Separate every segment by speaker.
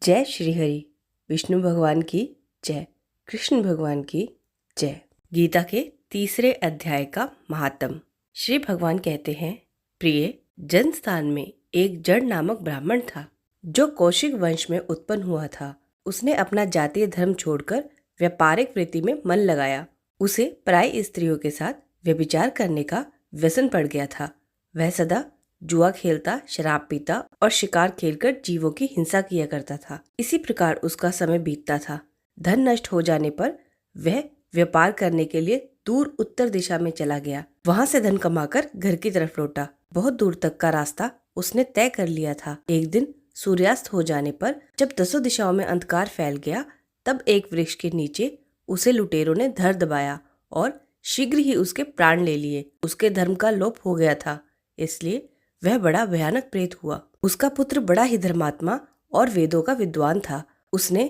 Speaker 1: जय श्री हरि। विष्णु भगवान की जय। कृष्ण भगवान की जय। गीता के तीसरे अध्याय का महात्म। श्री भगवान कहते हैं, प्रिय, जनस्थान में एक जड़ नामक ब्राह्मण था जो कौशिक वंश में उत्पन्न हुआ था। उसने अपना जातीय धर्म छोड़कर व्यापारिक वृत्ति में मन लगाया। उसे पराई स्त्रियों के साथ व्यभिचार करने का व्यसन पड़ गया था। वह सदा जुआ खेलता, शराब पीता और शिकार खेलकर जीवों की हिंसा किया करता था। इसी प्रकार उसका समय बीतता था। धन नष्ट हो जाने पर वह व्यापार करने के लिए दूर उत्तर दिशा में चला गया। वहां से धन कमाकर घर की तरफ लौटा। बहुत दूर तक का रास्ता उसने तय कर लिया था। एक दिन सूर्यास्त हो जाने पर जब दसों दिशाओं में अंधकार फैल गया, तब एक वृक्ष के नीचे उसे लुटेरों ने धर दबाया और शीघ्र ही उसके प्राण ले लिए। उसके धर्म का लोप हो गया था, इसलिए वह बड़ा भयानक प्रेत हुआ। उसका पुत्र बड़ा ही धर्मात्मा और वेदों का विद्वान था। उसने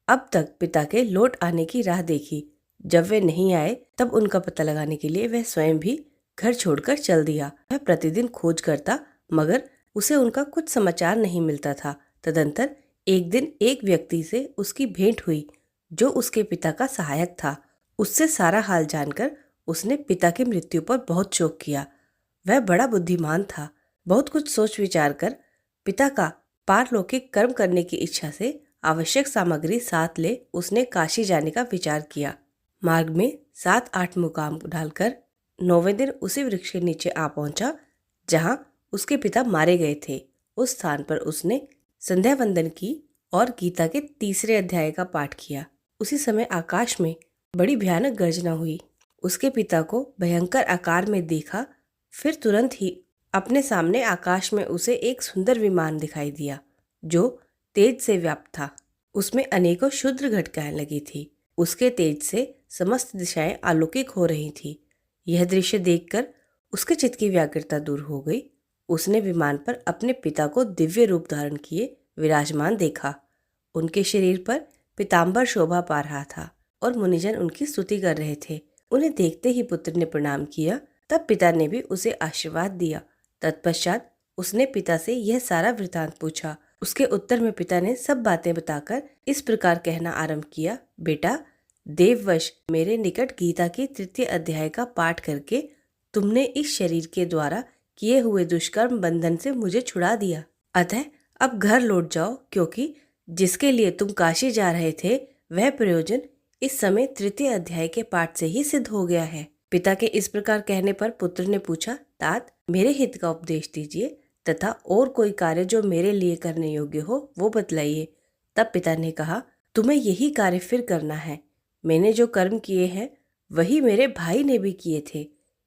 Speaker 1: अब तक पिता के लौट आने की राह देखी। जब वे नहीं आए, तब उनका पता लगाने के लिए वह स्वयं भी घर छोड़कर चल दिया। वह प्रतिदिन खोज करता, मगर उसे उनका कुछ समाचार नहीं मिलता था। तदंतर एक दिन एक व्यक्ति से उसकी भेंट हुई जो उसके पिता का सहायक था। उससे सारा हाल जानकर उसने पिता की मृत्यु पर बहुत शोक किया। वह बड़ा बुद्धिमान था। बहुत कुछ सोच विचार कर पिता का पारलौकिक कर्म करने की इच्छा से आवश्यक सामग्री साथ ले उसने काशी जाने का विचार किया। मार्ग में 7-8 मुकाम डालकर 9वें दिन उसी वृक्ष के नीचे आ पहुंचा जहां उसके पिता मारे गए थे। उस स्थान पर उसने संध्या वंदन की और गीता के तीसरे अध्याय का पाठ किया। उसी समय आकाश में बड़ी भयानक गर्जना हुई। उसके पिता को भयंकर आकार में देखा। फिर तुरंत ही अपने सामने आकाश में उसे एक सुंदर विमान दिखाई दिया जो तेज से व्याप्त था। उसमें अनेकों क्षुद्र घटकाएं लगी थी। उसके तेज से समस्त दिशाएं अलौकिक हो रही थी। यह दृश्य देखकर उसके चित्त की व्याकुलता दूर हो गई। उसने विमान पर अपने पिता को दिव्य रूप धारण किए विराजमान देखा। उनके शरीर पर पीताम्बर शोभा पा रहा था और मुनिजन उनकी स्तुति कर रहे थे। उन्हें देखते ही पुत्र ने प्रणाम किया। तब पिता ने भी उसे आशीर्वाद दिया। तत्पश्चात उसने पिता से यह सारा वृतांत पूछा। उसके उत्तर में पिता ने सब बातें बताकर इस प्रकार कहना आरंभ किया, बेटा, देववश मेरे निकट गीता की तृतीय अध्याय का पाठ करके तुमने इस शरीर के द्वारा किए हुए दुष्कर्म बंधन से मुझे छुड़ा दिया। अतः अब घर लौट जाओ, क्योंकि जिसके लिए तुम काशी जा रहे थे वह प्रयोजन इस समय तृतीय अध्याय के पाठ से ही सिद्ध हो गया है। पिता के इस प्रकार कहने पर पुत्र ने पूछा, तात, मेरे हित का उपदेश दीजिए तथा और कोई कार्य जो मेरे लिए करने योग्य हो वो बतलाइए। तब पिता ने कहा, तुम्हें यही कार्य फिर करना है। मैंने जो कर्म किए हैं वही मेरे भाई ने भी किए थे।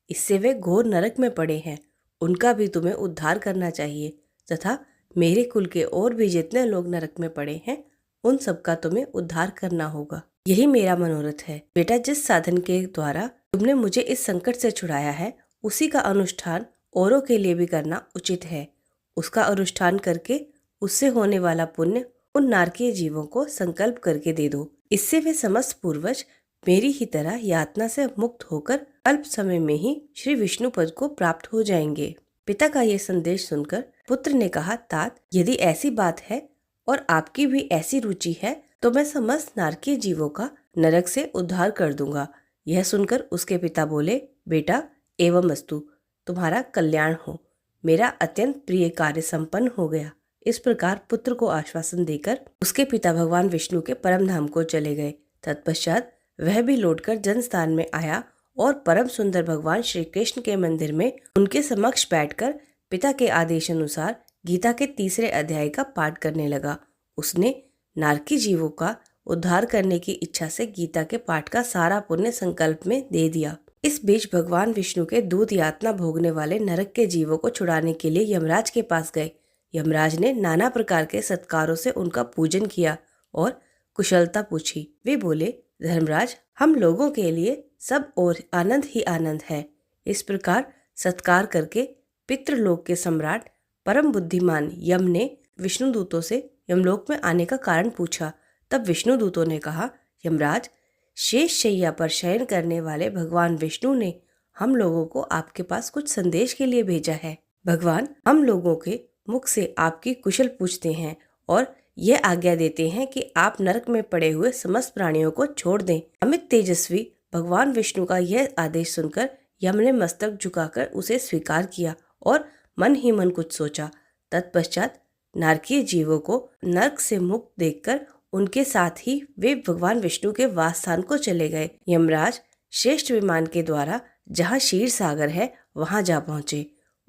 Speaker 1: इससे वे घोर नरक में पड़े हैं। उनका भी तुम्हें उद्धार करना चाहिए तथा मेरे कुल के और भी जितने लोग नरक में पड़े हैं उन सबका तुम्हें उद्धार करना होगा। यही मेरा मनोरथ है। बेटा, जिस साधन के द्वारा तुमने मुझे इस संकट से छुड़ाया है उसी का अनुष्ठान औरों के लिए भी करना उचित है। उसका अनुष्ठान करके उससे होने वाला पुण्य उन नारकीय जीवों को संकल्प करके दे दो। इससे वे समस्त पूर्वज मेरी ही तरह यातना से मुक्त होकर अल्प समय में ही श्री विष्णु पद को प्राप्त हो जाएंगे। पिता का यह संदेश सुनकर पुत्र ने कहा, तात, यदि ऐसी बात है और आपकी भी ऐसी रुचि है तो मैं समस्त नारकीय जीवों का नरक से उद्धार कर दूंगा। यह सुनकर उसके पिता बोले, बेटा, एवमस्तु, तुम्हारा कल्याण हो। मेरा अत्यंत प्रिय कार्य संपन्न हो गया। इस प्रकार पुत्र को आश्वासन देकर उसके पिता भगवान विष्णु के परम धाम को चले गए। तत्पश्चात वह भी लौटकर जनस्थान में आया और परम सुंदर भगवान श्री कृष्ण के मंदिर में उनके समक्ष बैठकर पिता के आदेश अनुसार गीता के तीसरे अध्याय का पाठ करने लगा। उसने नारकी जीवों का उद्धार करने की इच्छा से गीता के पाठ का सारा पुण्य संकल्प में दे दिया। इस बीच भगवान विष्णु के दूत यातना भोगने वाले नरक के जीवों को छुड़ाने के लिए यमराज के पास गए। यमराज ने नाना प्रकार के सत्कारों से उनका पूजन किया और कुशलता पूछी। वे बोले, धर्मराज, हम लोगों के लिए सब और आनंद ही आनंद है। इस प्रकार सत्कार करके पितृलोक के सम्राट परम बुद्धिमान यम ने विष्णु दूतों से यमलोक में आने का कारण पूछा। तब विष्णु दूतों ने कहा, यमराज, शेष शैया पर शयन करने वाले भगवान विष्णु ने हम लोगों को आपके पास कुछ संदेश के लिए भेजा है। भगवान हम लोगों के मुख से आपकी कुशल पूछते हैं और यह आज्ञा देते हैं कि आप नरक में पड़े हुए समस्त प्राणियों को छोड़ दें। अमित तेजस्वी भगवान विष्णु का यह आदेश सुनकर यम ने मस्तक झुकाकर उसे स्वीकार किया और मन ही मन कुछ सोचा। तत्पश्चात नारकीय जीवों को नरक से मुक्त देखकर उनके साथ ही वे भगवान विष्णु के वास स्थान को चले गए। यमराज श्रेष्ठ विमान के द्वारा जहाँ क्षीर सागर है वहां जा पहुंचे।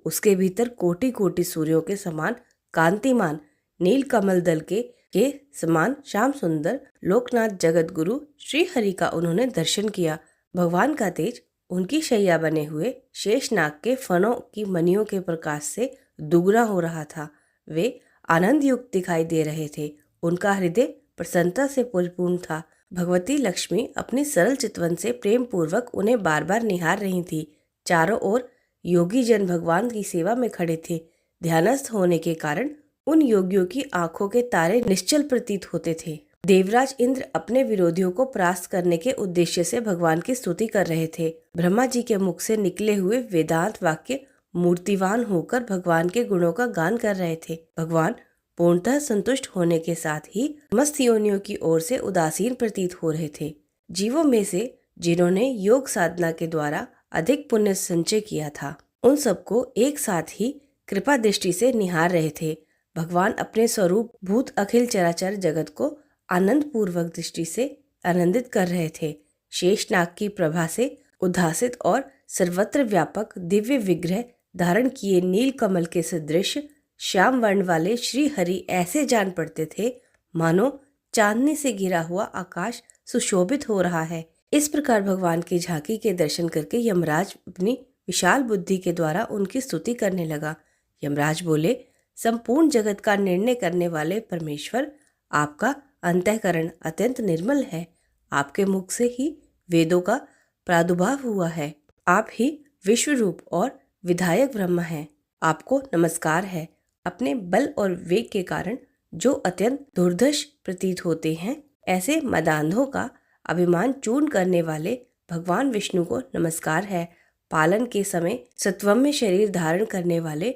Speaker 1: उसके भीतर कोटि कोटि सूर्यों के समान कांतिमान नील कमल दल के समान श्याम सुंदर लोकनाथ जगत गुरु श्री हरि का उन्होंने दर्शन किया। भगवान का तेज उनकी शैया बने हुए शेषनाग के फनों की मणियों के प्रकाश से दुगना हो रहा था। वे आनंद युक्त दिखाई दे रहे थे। उनका हृदय प्रसन्नता से परिपूर्ण था। भगवती लक्ष्मी अपनी सरल चितवन से प्रेम पूर्वक उन्हें बार बार निहार रही थी। चारों ओर योगी जन भगवान की सेवा में खड़े थे। ध्यानस्थ होने के कारण उन योगियों की आंखों के तारे निश्चल प्रतीत होते थे। देवराज इंद्र अपने विरोधियों को परास्त करने के उद्देश्य से भगवान की स्तुति कर रहे थे। ब्रह्मा जी के मुख से निकले हुए वेदांत वाक्य मूर्तिवान होकर भगवान के गुणों का गान कर रहे थे। भगवान पूर्णतः संतुष्ट होने के साथ ही समस्त योनियों की ओर से उदासीन प्रतीत हो रहे थे। जीवों में से जिन्होंने योग साधना के द्वारा अधिक पुण्य संचय किया था, उन सबको एक साथ ही कृपा दृष्टि से निहार रहे थे। भगवान अपने स्वरूप भूत अखिल चराचर जगत को आनंद पूर्वक दृष्टि से आनंदित कर रहे थे। शेषनाग की प्रभा से उद्भासित और सर्वत्र व्यापक दिव्य विग्रह धारण किए नील कमल के सदृश श्याम वर्ण वाले श्री हरि ऐसे जान पड़ते थे मानो चांदनी से घिरा हुआ आकाश सुशोभित हो रहा है। इस प्रकार भगवान की झांकी के दर्शन करके यमराज अपनी विशाल बुद्धि के द्वारा उनकी स्तुति करने लगा। यमराज बोले, संपूर्ण जगत का निर्णय करने वाले परमेश्वर, आपका अंतःकरण अत्यंत निर्मल है। आपके मुख से ही वेदों का प्रादुर्भाव हुआ है। आप ही विश्व रूप और विधायक ब्रह्म हैं। आपको नमस्कार है। अपने बल और वेग के कारण जो अत्यंत दुर्धर्ष प्रतीत होते हैं, ऐसे मदांधों का अभिमान चूर्ण करने वाले भगवान विष्णु को नमस्कार है। पालन के समय सत्वम्य शरीर धारण करने वाले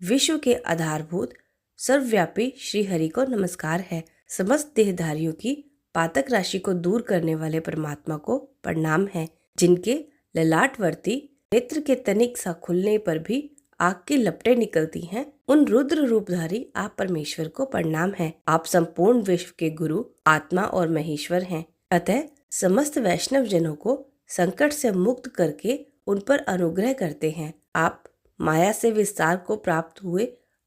Speaker 1: विश्व के आधारभूत सर्वव्यापी श्री हरि को नमस्कार है। समस्त देहधारियों की पातक राशि को दूर करने वाले परमात्मा को प्रणाम है। जिनके ललाटवर्ती नेत्र के तनिक सा खुलने पर भी आग की लपटें निकलती हैं, उन रुद्र रूपधारी आप परमेश्वर को प्रणाम है। आप संपूर्ण विश्व के गुरु, आत्मा और महेश्वर हैं। अतः समस्त वैष्णव जनों को संकट से मुक्त करके उन पर अनुग्रह करते हैं। आप माया से विस्तार को प्राप्त हुए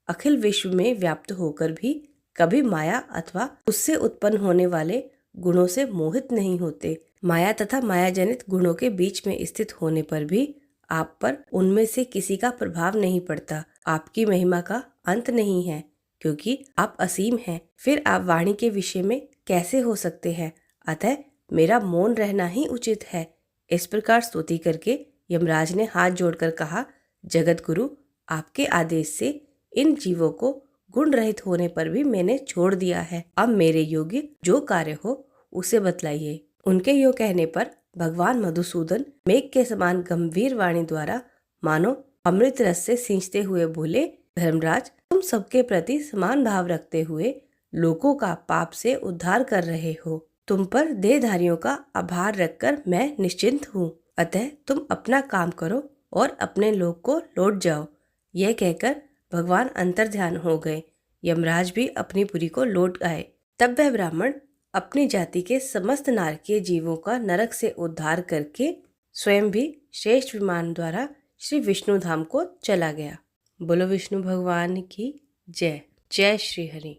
Speaker 1: अखिल विश्व में व्याप्त होकर भी कभी माया अथवा उससे उत्पन्न होने वाले गुणों से मोहित नहीं होते। माया तथा माया जनित गुणों के बीच में स्थित होने पर भी आप पर उनमें से किसी का प्रभाव नहीं पड़ता। आपकी महिमा का अंत नहीं है, क्योंकि आप असीम हैं। फिर आप वाणी के विषय में कैसे हो सकते हैं? अतः मेरा मौन रहना ही उचित है। इस प्रकार स्तुति करके यमराज ने हाथ जोड़कर कहा, जगत गुरु, आपके आदेश से इन जीवों को गुण रहित होने पर भी मैंने छोड़ दिया है। अब मेरे योग्य जो कार्य हो उसे बतलाइए। उनके यो कहने पर भगवान मधुसूदन मेघ के समान गंभीर वाणी द्वारा मानो अमृत रस से सींचते हुए बोले, धर्मराज, तुम सबके प्रति समान भाव रखते हुए लोगों का पाप से उद्धार कर रहे हो। तुम पर देहधारियों का आभार रखकर मैं निश्चिंत हूँ। अतः तुम अपना काम करो और अपने लोक को लौट जाओ। यह कहकर भगवान अंतर्ध्यान हो गए। यमराज भी अपनी पुरी को लौट आए। तब वह ब्राह्मण अपनी जाति के समस्त नारकीय जीवों का नरक से उद्धार करके स्वयं भी श्रेष्ठ विमान द्वारा श्री विष्णु धाम को चला गया। बोलो विष्णु भगवान की जय। जय श्री हरि।